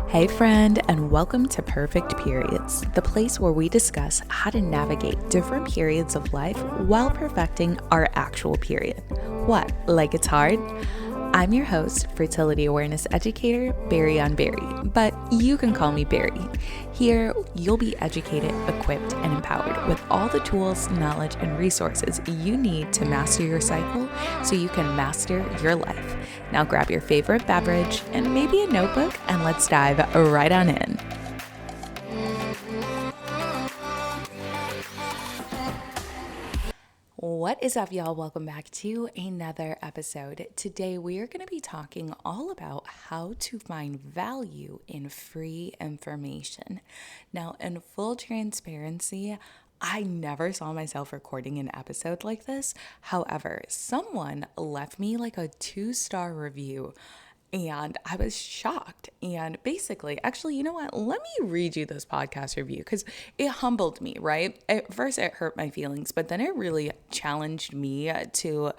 Hey friend, and welcome to Perfect Periods, the place where we discuss how to navigate different periods of life while perfecting our actual period. What, like it's hard? I'm your host, fertility awareness educator, Berri on Berri, but you can call me Berri. Here, you'll be educated, equipped, and empowered with all the tools, knowledge, and resources you need to master your cycle so you can master your life. Now grab your favorite beverage and maybe a notebook, and let's dive right on in. What is up, y'all? Welcome back to another episode. Today, we are going to be talking all about how to find value in free information. Now, in full transparency, I never saw myself recording an episode like this. However, someone left me like a 2-star review and I was shocked. And basically, actually, you know what? Let me read you this podcast review because it humbled me, right? At first, it hurt my feelings, but then it really challenged me to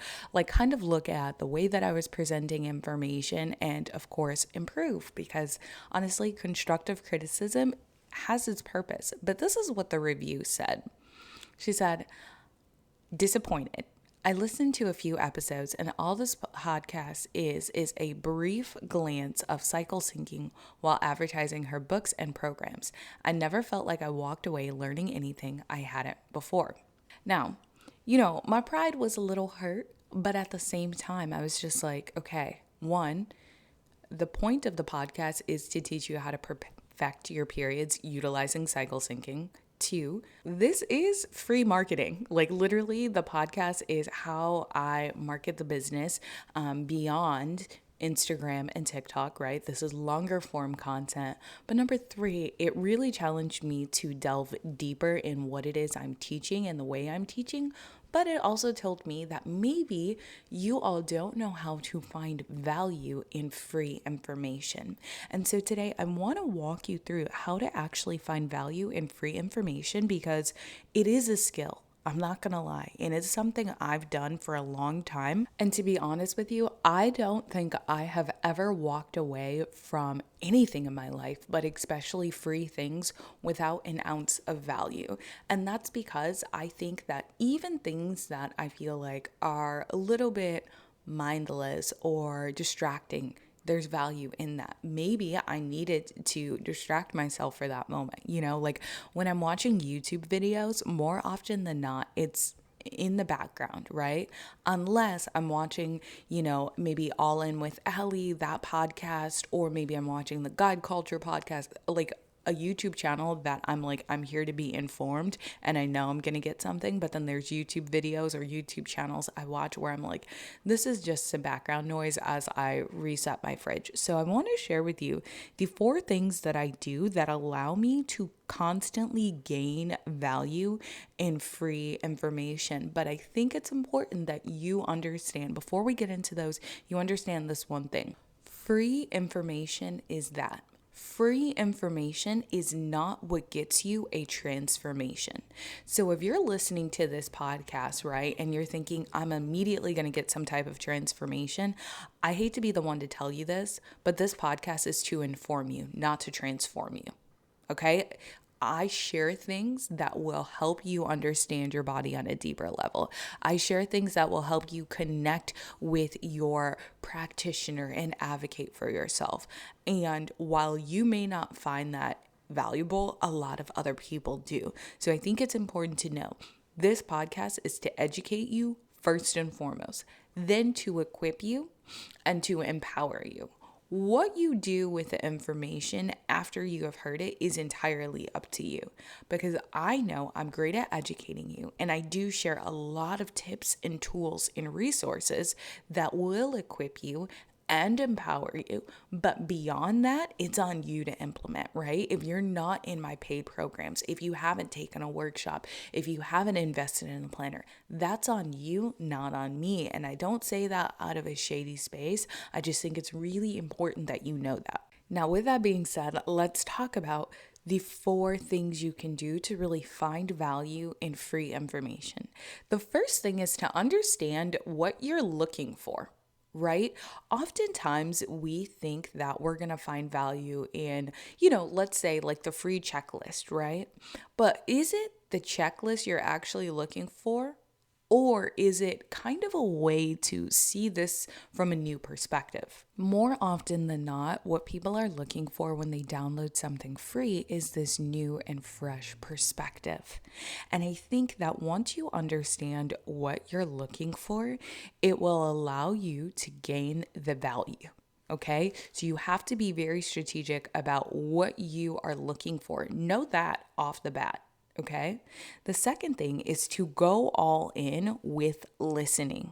kind of look at the way that I was presenting information and, of course, improve, because honestly, constructive criticism has its purpose. But this is what the review said. She said, "Disappointed. I listened to a few episodes, and all this podcast is a brief glance of cycle syncing while advertising her books and programs. I never felt like I walked away learning anything I hadn't before." Now, my pride was a little hurt, but at the same time, I was just like, okay, one, the point of the podcast is to teach you how to perfect your periods utilizing cycle syncing. 2, this is free marketing. Literally, the podcast is how I market the business beyond Instagram and TikTok, right? This is longer form content. But number 3, it really challenged me to delve deeper in what it is I'm teaching and the way I'm teaching. But it also told me that maybe you all don't know how to find value in free information. And so today I want to walk you through how to actually find value in free information, because it is a skill. I'm not going to lie. And it's something I've done for a long time. And to be honest with you, I don't think I have ever walked away from anything in my life, but especially free things, without an ounce of value. And that's because I think that even things that I feel like are a little bit mindless or distracting, there's value in that. Maybe I needed to distract myself for that moment. When I'm watching YouTube videos, more often than not, it's in the background, right? Unless I'm watching, maybe All In with Ellie, that podcast, or maybe I'm watching the God Culture podcast, a YouTube channel that I'm here to be informed and I know I'm going to get something. But then there's YouTube videos or YouTube channels I watch where I'm like, this is just some background noise as I reset my fridge. So I want to share with you the 4 things that I do that allow me to constantly gain value in free information. But I think it's important that you understand, before we get into those, you understand this one thing. Free information is that. Free information is not what gets you a transformation. So if you're listening to this podcast, right, and you're thinking, I'm immediately going to get some type of transformation, I hate to be the one to tell you this, but this podcast is to inform you, not to transform you. Okay? I share things that will help you understand your body on a deeper level. I share things that will help you connect with your practitioner and advocate for yourself. And while you may not find that valuable, a lot of other people do. So I think it's important to know this podcast is to educate you first and foremost, then to equip you and to empower you. What you do with the information after you have heard it is entirely up to you, because I know I'm great at educating you, and I do share a lot of tips and tools and resources that will equip you and empower you. But beyond that, it's on you to implement, right? If you're not in my paid programs, if you haven't taken a workshop, if you haven't invested in a planner, that's on you, not on me. And I don't say that out of a shady space. I just think it's really important that you know that. Now, with that being said, let's talk about the 4 things you can do to really find value in free information. The first thing is to understand what you're looking for. right? Oftentimes we think that we're going to find value in, let's say like the free checklist, right? But is it the checklist you're actually looking for? Or is it kind of a way to see this from a new perspective? More often than not, what people are looking for when they download something free is this new and fresh perspective. And I think that once you understand what you're looking for, it will allow you to gain the value. Okay, so you have to be very strategic about what you are looking for. Know that off the bat. Okay. The second thing is to go all in with listening.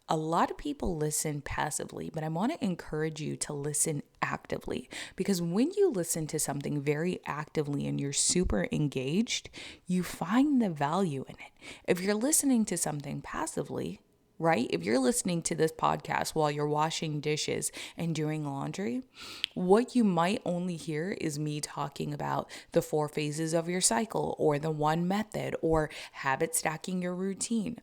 A lot of people listen passively, but I want to encourage you to listen actively, because when you listen to something very actively and you're super engaged, you find the value in it. If you're listening to something passively, right? If you're listening to this podcast while you're washing dishes and doing laundry, what you might only hear is me talking about the 4 phases of your cycle or the 1 method or habit stacking your routine.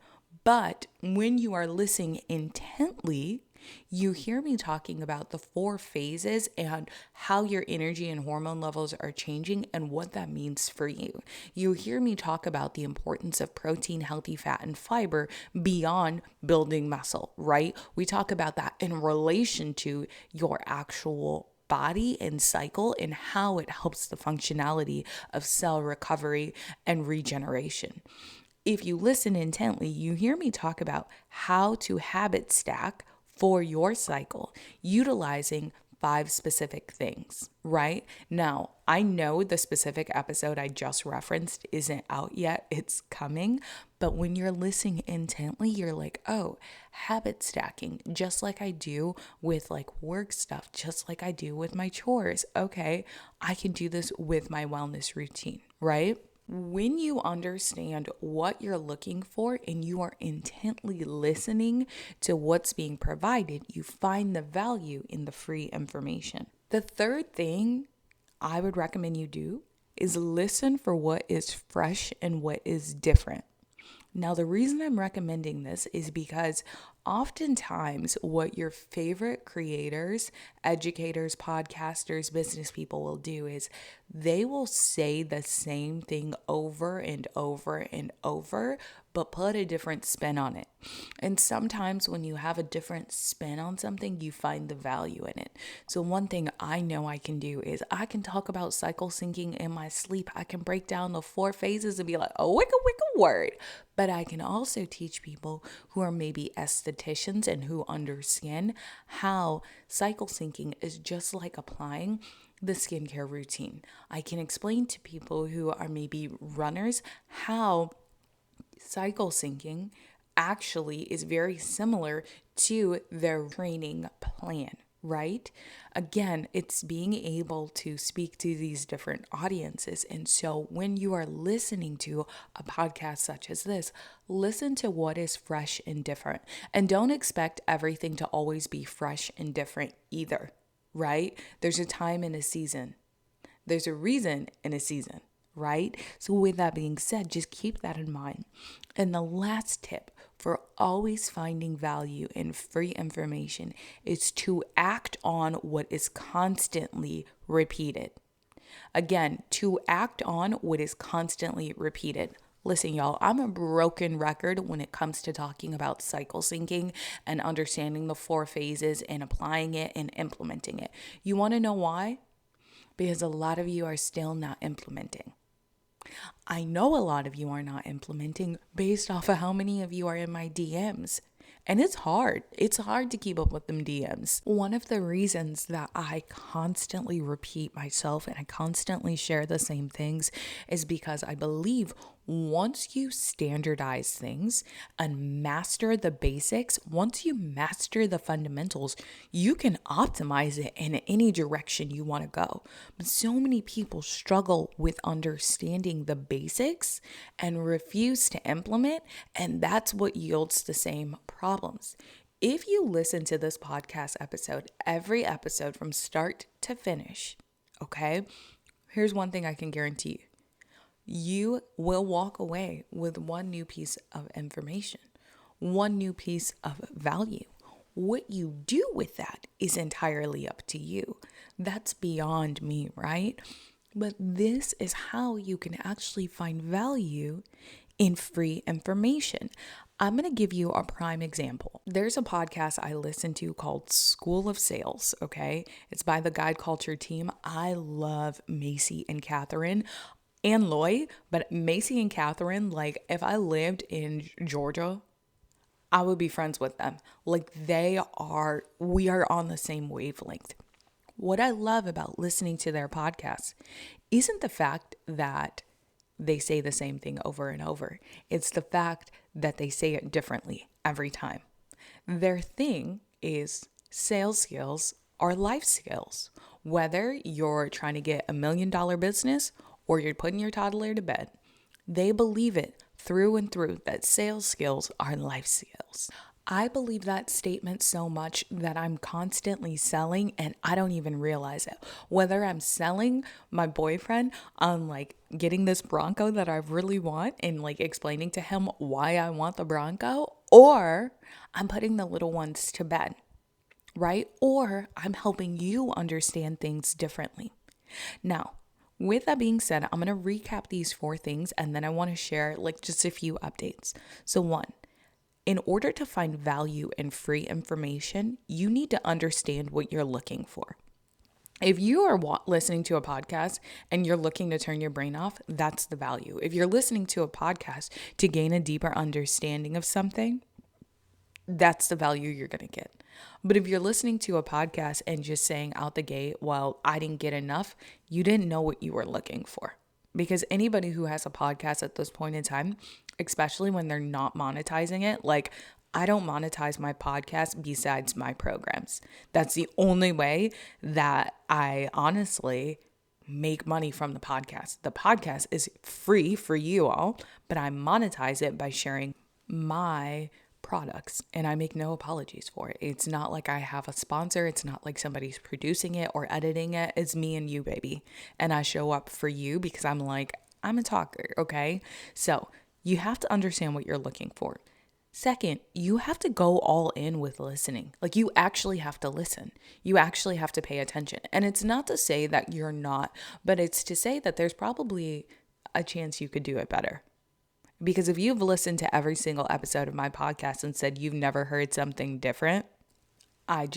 But when you are listening intently, you hear me talking about the 4 phases and how your energy and hormone levels are changing and what that means for you. You hear me talk about the importance of protein, healthy fat, and fiber beyond building muscle, right? We talk about that in relation to your actual body and cycle and how it helps the functionality of cell recovery and regeneration. If you listen intently, you hear me talk about how to habit stack for your cycle, utilizing 5 specific things, right? Now, I know the specific episode I just referenced isn't out yet, it's coming, but when you're listening intently, you're like, oh, habit stacking, just like I do with like work stuff, just like I do with my chores. Okay, I can do this with my wellness routine, right? When you understand what you're looking for and you are intently listening to what's being provided, you find the value in the free information. The third thing I would recommend you do is listen for what is fresh and what is different. Now, the reason I'm recommending this is because oftentimes what your favorite creators, educators, podcasters, business people will do is they will say the same thing over and over and over, but put a different spin on it. And sometimes when you have a different spin on something, you find the value in it. So one thing I know I can do is I can talk about cycle syncing in my sleep. I can break down the 4 phases and be like, oh, wicka, wicka word. But I can also teach people who are maybe estheticians and who understand how cycle syncing is just like applying the skincare routine. I can explain to people who are maybe runners how cycle syncing actually is very similar to their training plan, right? Again, it's being able to speak to these different audiences. And so when you are listening to a podcast such as this, listen to what is fresh and different. And don't expect everything to always be fresh and different either, right? There's a time and a season. There's a reason in a season, right? So with that being said, just keep that in mind. And the last tip for always finding value in free information is to act on what is constantly repeated. Again, to act on what is constantly repeated. Listen, y'all, I'm a broken record when it comes to talking about cycle syncing and understanding the 4 phases and applying it and implementing it. You want to know why? Because a lot of you are still not implementing. I know a lot of you are not implementing based off of how many of you are in my DMs. And it's hard. It's hard to keep up with them DMs. One of the reasons that I constantly repeat myself and I constantly share the same things is because I believe once you standardize things and master the basics, once you master the fundamentals, you can optimize it in any direction you want to go. But so many people struggle with understanding the basics and refuse to implement, and that's what yields the same problems. If you listen to this podcast episode, every episode from start to finish, okay, here's one thing I can guarantee you. You will walk away with one new piece of information, one new piece of value, What you do with that is entirely up to you. That's beyond me, right? But this is how you can actually find value in free information. I'm going to give you a prime example. There's a podcast I listen to called School of Sales, okay? It's by the Guide Culture team. I love Macy and Catherine and Loy, but Macy and Catherine, like if I lived in Georgia, I would be friends with them. Like we are on the same wavelength. What I love about listening to their podcasts isn't the fact that they say the same thing over and over. It's the fact that they say it differently every time. Their thing is sales skills are life skills. Whether you're trying to get $1 million business or you're putting your toddler to bed, they believe it through and through that sales skills are life skills. I believe that statement so much that I'm constantly selling and I don't even realize it. Whether I'm selling my boyfriend on like getting this Bronco that I really want and like explaining to him why I want the Bronco, or I'm putting the little ones to bed, right? Or I'm helping you understand things differently. Now, with that being said, I'm going to recap these 4 things and then I want to share like just a few updates. So 1, in order to find value in free information, you need to understand what you're looking for. If you are listening to a podcast and you're looking to turn your brain off, that's the value. If you're listening to a podcast to gain a deeper understanding of something, that's the value you're going to get. But if you're listening to a podcast and just saying out the gate, well, I didn't get enough, you didn't know what you were looking for. Because anybody who has a podcast at this point in time, especially when they're not monetizing it, like I don't monetize my podcast besides my programs. That's the only way that I honestly make money from the podcast. The podcast is free for you all, but I monetize it by sharing my products and I make no apologies for it. It's not like I have a sponsor. It's not like somebody's producing it or editing it. It's me and you, baby. And I show up for you because I'm a talker, okay? So you have to understand what you're looking for. Second, you have to go all in with listening. Like you actually have to listen. You actually have to pay attention. And it's not to say that you're not, but it's to say that there's probably a chance you could do it better. Because if you've listened to every single episode of my podcast and said you've never heard something different, I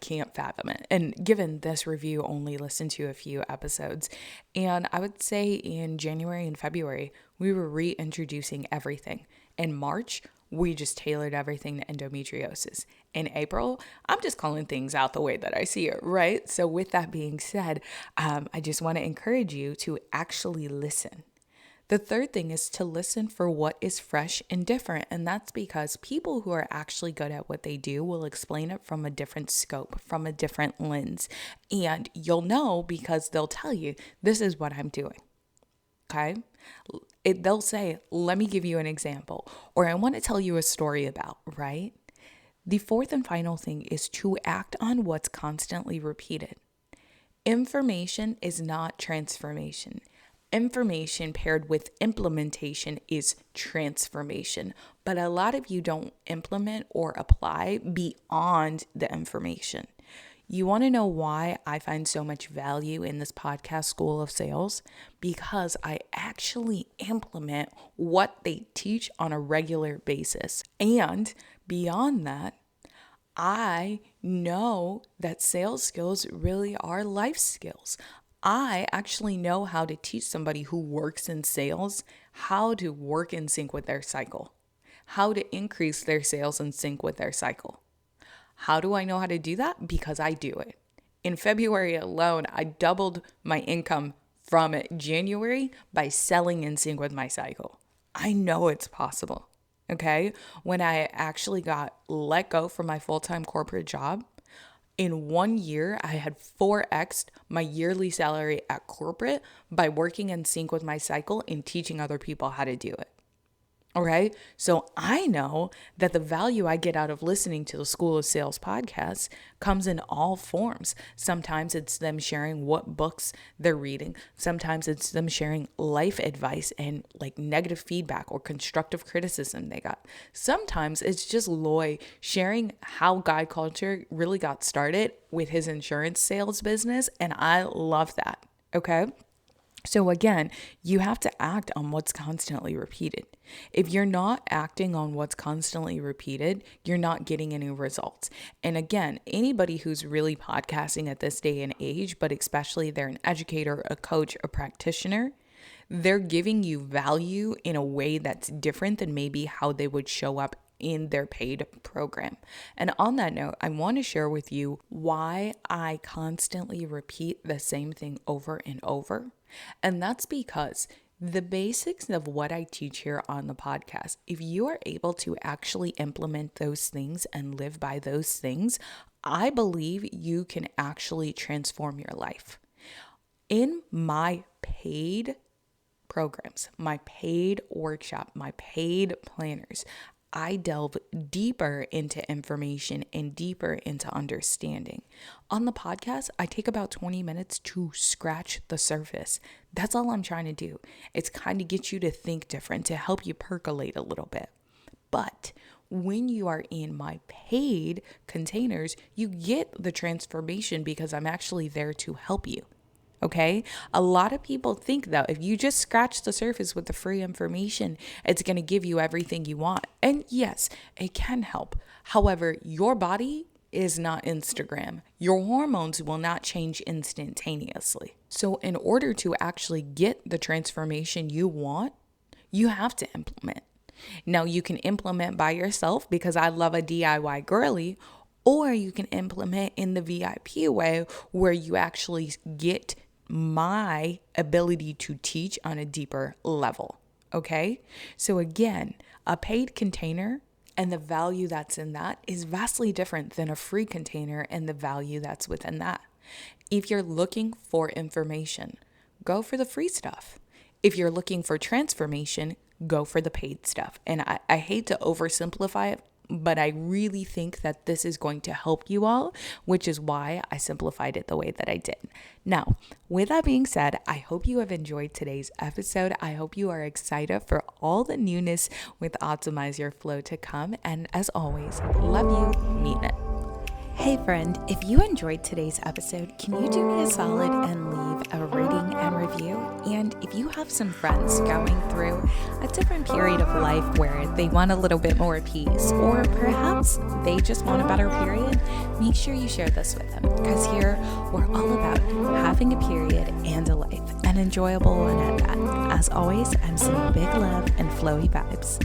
can't fathom it. And given this review only listened to a few episodes, and I would say in January and February, we were reintroducing everything. In March, we just tailored everything to endometriosis. In April, I'm just calling things out the way that I see it, right? So with that being said, I just want to encourage you to actually listen. The third thing is to listen for what is fresh and different. And that's because people who are actually good at what they do will explain it from a different scope, from a different lens. And you'll know because they'll tell you, this is what I'm doing. Okay? They'll say, let me give you an example, or I want to tell you a story about, right? The fourth and final thing is to act on what's constantly repeated. Information is not transformation. Information paired with implementation is transformation, but a lot of you don't implement or apply beyond the information. You want to know why I find so much value in this podcast, School of Sales? Because I actually implement what they teach on a regular basis. And beyond that, I know that sales skills really are life skills. I actually know how to teach somebody who works in sales how to work in sync with their cycle, how to increase their sales in sync with their cycle. How do I know how to do that? Because I do it. In February alone, I doubled my income from January by selling in sync with my cycle. I know it's possible, okay? When I actually got let go from my full-time corporate job, in 1 year, I had 4x'd my yearly salary at corporate by working in sync with my cycle and teaching other people how to do it. Okay. So I know that the value I get out of listening to the School of Sales podcast comes in all forms. Sometimes it's them sharing what books they're reading. Sometimes it's them sharing life advice and like negative feedback or constructive criticism they got. Sometimes it's just Loy sharing how Guy Culture really got started with his insurance sales business. And I love that. Okay. So again, you have to act on what's constantly repeated. If you're not acting on what's constantly repeated, you're not getting any results. And again, anybody who's really podcasting at this day and age, but especially they're an educator, a coach, a practitioner, they're giving you value in a way that's different than maybe how they would show up in their paid program. And on that note, I want to share with you why I constantly repeat the same thing over and over. And that's because the basics of what I teach here on the podcast, if you are able to actually implement those things and live by those things, I believe you can actually transform your life. In my paid programs, my paid workshop, my paid planners, I delve deeper into information and deeper into understanding. On the podcast, I take about 20 minutes to scratch the surface. That's all I'm trying to do. It's kind of get you to think different, to help you percolate a little bit. But when you are in my paid containers, you get the transformation because I'm actually there to help you. Okay. A lot of people think that if you just scratch the surface with the free information, it's going to give you everything you want. And yes, it can help. However, your body is not Instagram. Your hormones will not change instantaneously. So in order to actually get the transformation you want, you have to implement. Now you can implement by yourself because I love a DIY girly, or you can implement in the VIP way where you actually get my ability to teach on a deeper level. Okay. So again, a paid container and the value that's in that is vastly different than a free container and the value that's within that. If you're looking for information, go for the free stuff. If you're looking for transformation, go for the paid stuff. And I hate to oversimplify it, but I really think that this is going to help you all, which is why I simplified it the way that I did. Now, with that being said, I hope you have enjoyed today's episode. I hope you are excited for all the newness with Optimize Your Flow to come. And as always, love you, mean it. Hey friend, if you enjoyed today's episode, can you do me a solid and leave a rating and review? And if you have some friends going through a different period of life where they want a little bit more peace, or perhaps they just want a better period, make sure you share this with them, because here we're all about having a period and a life, an enjoyable one at that. As always, I'm sending big love and flowy vibes.